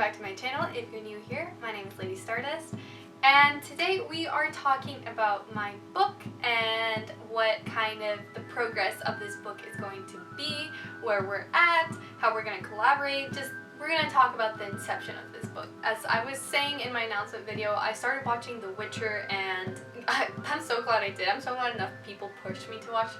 back to my channel. If you're new here, my name is Lady Stardust, and today we are talking about my book and what kind of the progress of this book is going to be, where we're at, how we're going to collaborate. We're going to talk about the inception of this book. As I was saying in my announcement video, I started watching The Witcher, and I'm so glad I did. I'm so glad enough people pushed me to watch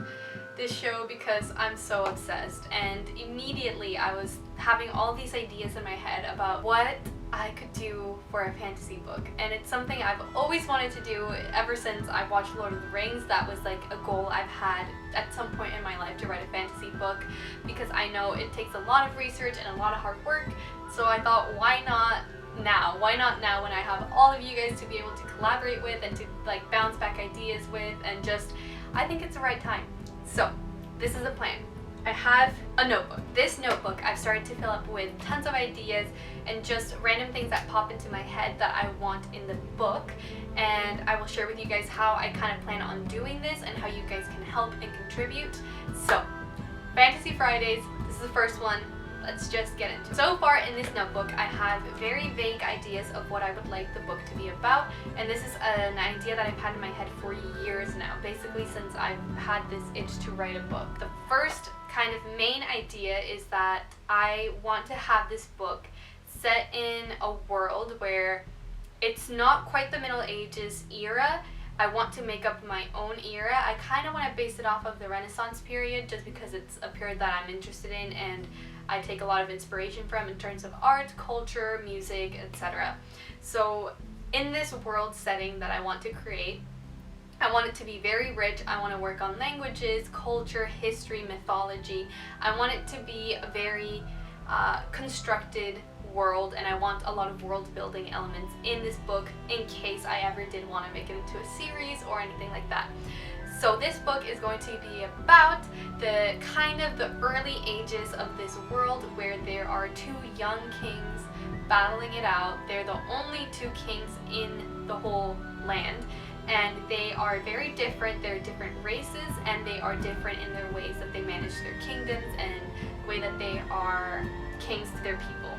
this show because I'm so obsessed, and immediately I was having all these ideas in my head about what I could do for a fantasy book, and it's something I've always wanted to do ever since I watched Lord of the Rings. That was like a goal I've had at some point in my life, to write a fantasy book, because I know it takes a lot of research and a lot of hard work. So I thought, why not now? Why not now when I have all of you guys to be able to collaborate with and to like bounce back ideas with, and just I think it's the right time. So this is a plan. I have a notebook. This notebook I've started to fill up with tons of ideas and just random things that pop into my head that I want in the book, and I will share with you guys how I kind of plan on doing this and how you guys can help and contribute. So, Fantasy Fridays, this is the first one. Let's just get into it. So far in this notebook, I have very vague ideas of what I would like the book to be about, and this is an idea that I've had in my head for years now, basically since I've had this itch to write a book. The first kind of main idea is that I want to have this book set in a world where it's not quite the Middle Ages era. I want to make up my own era. I kind of want to base it off of the Renaissance period, just because it's a period that I'm interested in and I take a lot of inspiration from in terms of art, culture, music, etc. So in this world setting that I want to create, I want it to be very rich. I want to work on languages, culture, history, mythology. I want it to be a very constructed world, and I want a lot of world building elements in this book in case I ever did want to make it into a series or anything like that. So this book is going to be about the kind of the early ages of this world, where there are two young kings battling it out. They're the only two kings in the whole land, and they are very different. They're different races, and they are different in their ways that they manage their kingdoms and the way that they are kings to their people.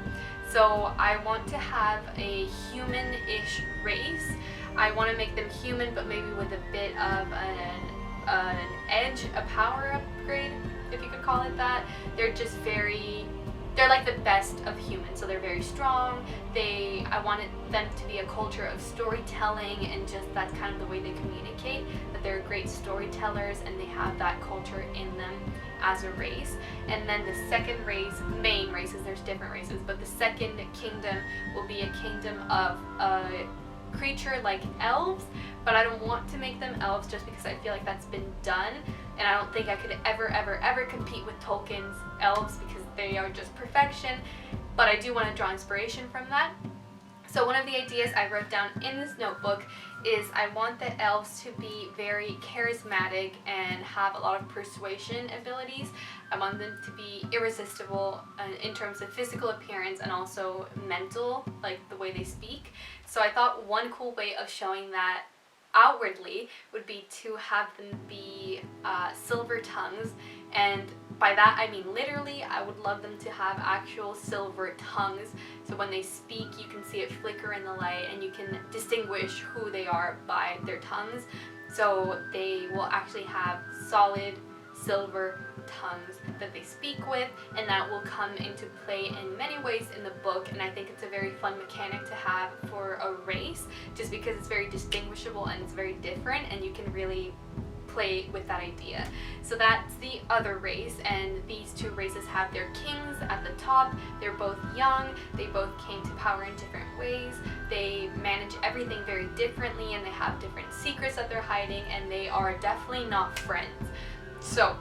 So I want to have a human-ish race. I want to make them human, but maybe with a bit of an edge, a power upgrade, if you could call it that. They're just they're like the best of humans, so they're very strong. I wanted them to be a culture of storytelling, and just that's kind of the way they communicate, that they're great storytellers and they have that culture in them as a race. And then the second race, main races, there's different races, but the second kingdom will be a kingdom of a creature like elves, but I don't want to make them elves just because I feel like that's been done, and I don't think I could ever compete with Tolkien's elves because they are just perfection, but I do want to draw inspiration from that. So one of the ideas I wrote down in this notebook is I want the elves to be very charismatic and have a lot of persuasion abilities. I want them to be irresistible in terms of physical appearance and also mental, like the way they speak. So I thought one cool way of showing that outwardly would be to have them be silver tongues, and by that I mean literally. I would love them to have actual silver tongues, so when they speak you can see it flicker in the light and you can distinguish who they are by their tongues. So they will actually have solid silver tongues that they speak with, and that will come into play in many ways in the book, and I think it's a very fun mechanic to have for a race, just because it's very distinguishable and it's very different, and you can really play with that idea. So that's the other race, and these two races have their kings at the top. They're both young, they both came to power in different ways, they manage everything very differently, and they have different secrets that they're hiding, and they are definitely not friends. So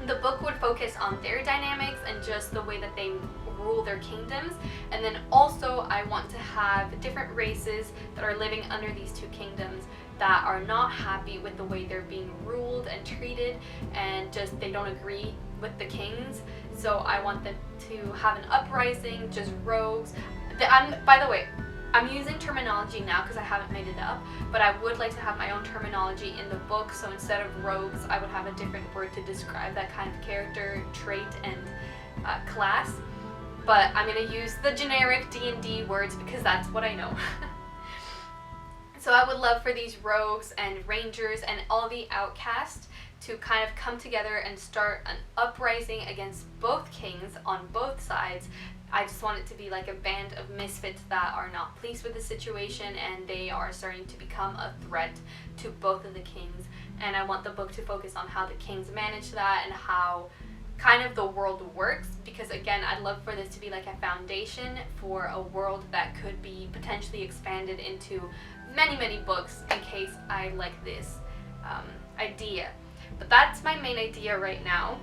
the book would focus on their dynamics and just the way that they rule their kingdoms, and then also I want to have different races that are living under these two kingdoms that are not happy with the way they're being ruled and treated, and just they don't agree with the kings. So I want them to have an uprising, just rogues. By the way, I'm using terminology now because I haven't made it up, but I would like to have my own terminology in the book, so instead of rogues I would have a different word to describe that kind of character, trait, and class. but I'm going to use the generic D&D words because that's what I know. So I would love for these rogues and rangers and all the outcasts to kind of come together and start an uprising against both kings on both sides. I just want it to be like a band of misfits that are not pleased with the situation, and they are starting to become a threat to both of the kings. And I want the book to focus on how the kings manage that and how kind of the world works, because again, I'd love for this to be like a foundation for a world that could be potentially expanded into many books in case I like this idea. But that's my main idea right now.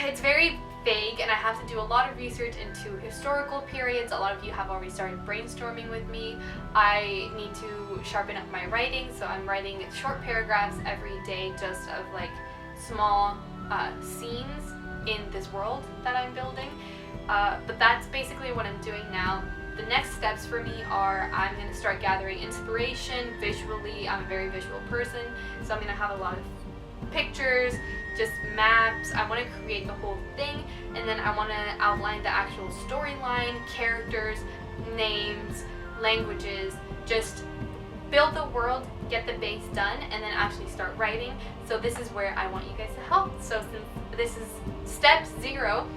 It's very vague and I have to do a lot of research into historical periods. A lot of you have already started brainstorming with me. I need to sharpen up my writing, so I'm writing short paragraphs every day just of like small scenes in this world that I'm building. But that's basically what I'm doing now. The next steps for me are I'm going to start gathering inspiration visually. I'm a very visual person, so I'm going to have a lot of pictures, just maps. I want to create the whole thing, and then I want to outline the actual storyline, characters, names, languages, just build the world, get the base done, and then actually start writing. So this is where I want you guys to help. So since this is step 0,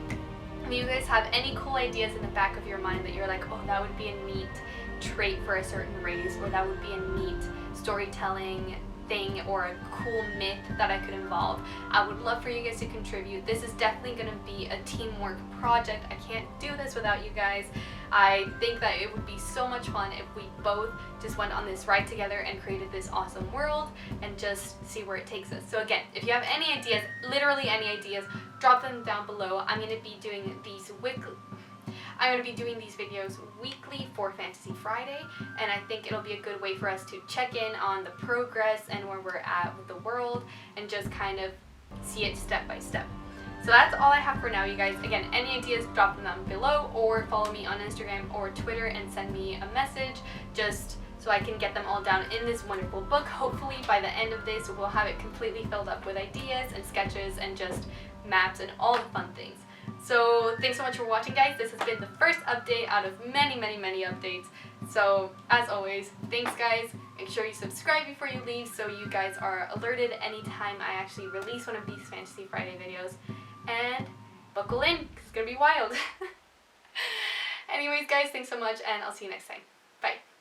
if you guys have any cool ideas in the back of your mind that you're like, oh, that would be a neat trait for a certain race, or that would be a neat storytelling thing or a cool myth that I could involve, I would love for you guys to contribute. This is definitely going to be a teamwork project. I can't do this without you guys. I think that it would be so much fun if we both just went on this ride together and created this awesome world and just see where it takes us. So again, if you have any ideas, literally any ideas, drop them down below. I'm going to be doing these videos weekly for Fantasy Friday, and I think it'll be a good way for us to check in on the progress and where we're at with the world and just kind of see it step by step. So that's all I have for now, you guys. Again, any ideas, drop them down below, or follow me on Instagram or Twitter and send me a message just so I can get them all down in this wonderful book. Hopefully by the end of this, we'll have it completely filled up with ideas and sketches and just maps and all the fun things. So thanks so much for watching, guys. This has been the first update out of many updates. So as always, thanks guys. Make sure you subscribe before you leave so you guys are alerted anytime I actually release one of these Fantasy Friday videos. And buckle in, 'cause it's gonna be wild. Anyways guys, thanks so much, and I'll see you next time.